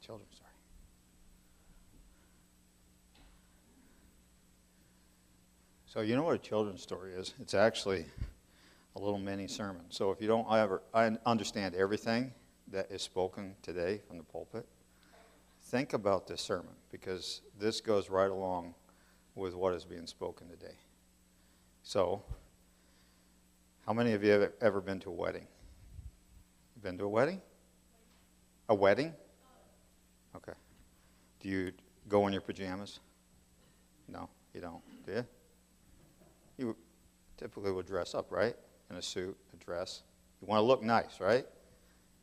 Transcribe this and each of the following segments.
children's story. So you know what a children's story is? It's actually a little mini sermon. So if you don't ever understand everything that is spoken today from the pulpit, think about this sermon, because this goes right along with what is being spoken today. So, how many of you have ever been to a wedding? Been to a wedding? A wedding? Okay. Do you go in your pajamas? No, you don't. Do you? You typically would dress up, right? In a suit, a dress. You want to look nice, right?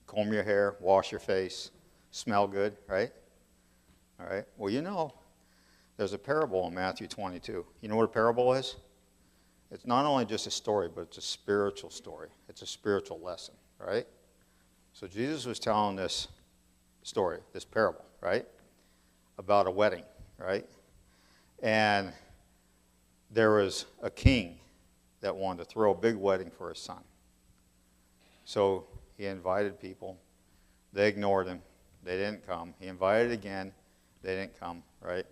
Comb your hair, wash your face, smell good, right? All right. Well, you know, there's a parable in Matthew 22. You know what a parable is? It's not only just a story, but it's a spiritual story. It's a spiritual lesson, right? So Jesus was telling this story, this parable, right? About a wedding, right? And there was a king that wanted to throw a big wedding for his son. So he invited people. They ignored him. They didn't come. He invited again. They didn't come, right?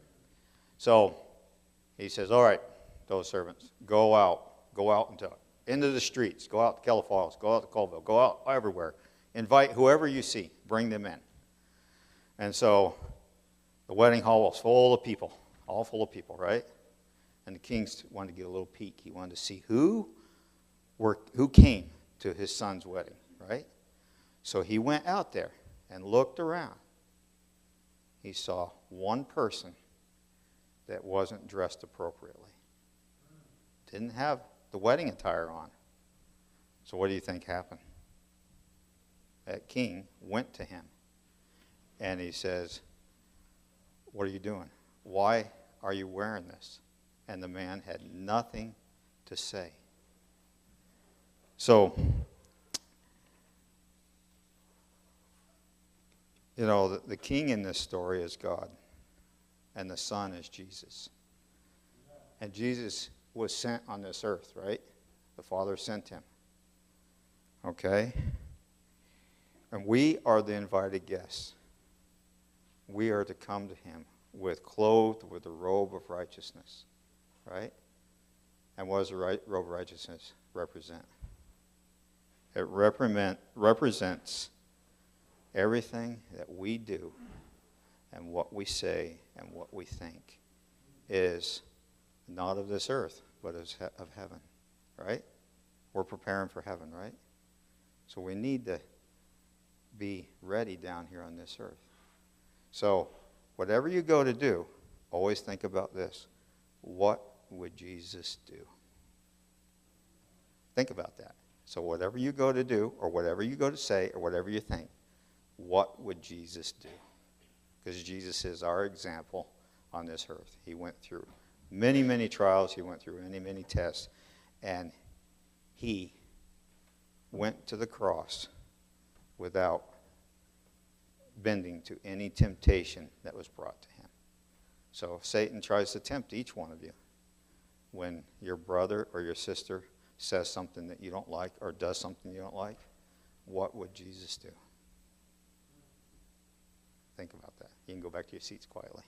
So he says, all right, those servants, go out into the streets, go out to Keller Falls, go out to Colville, go out everywhere. Invite whoever you see, bring them in. And so the wedding hall was full of people, all full of people, right? And the king wanted to get a little peek. He wanted to see who came to his son's wedding, right? So he went out there and looked around. He saw one person that wasn't dressed appropriately. Didn't have the wedding attire on. So what do you think happened? That king went to him and he says, what are you doing? Why are you wearing this? And the man had nothing to say. So, you know, the king in this story is God, and the son is Jesus. And Jesus was sent on this earth, right? The Father sent him. Okay? And we are the invited guests. We are to come to him clothed with the robe of righteousness. Right? And what does the robe of righteousness represent? It represents everything that we do and what we say and what we think is not of this earth, but is of heaven. Right? We're preparing for heaven, right? So we need to be ready down here on this earth. So whatever you go to do, always think about this. What would Jesus do? Think about that. So whatever you go to do, or whatever you go to say, or whatever you think, what would Jesus do? Because Jesus is our example on this earth. He went through many, many trials. He went through many, many tests. And he went to the cross without bending to any temptation that was brought to him. So if Satan tries to tempt each one of you, when your brother or your sister says something that you don't like or does something you don't like, what would Jesus do? Think about that. You can go back to your seats quietly.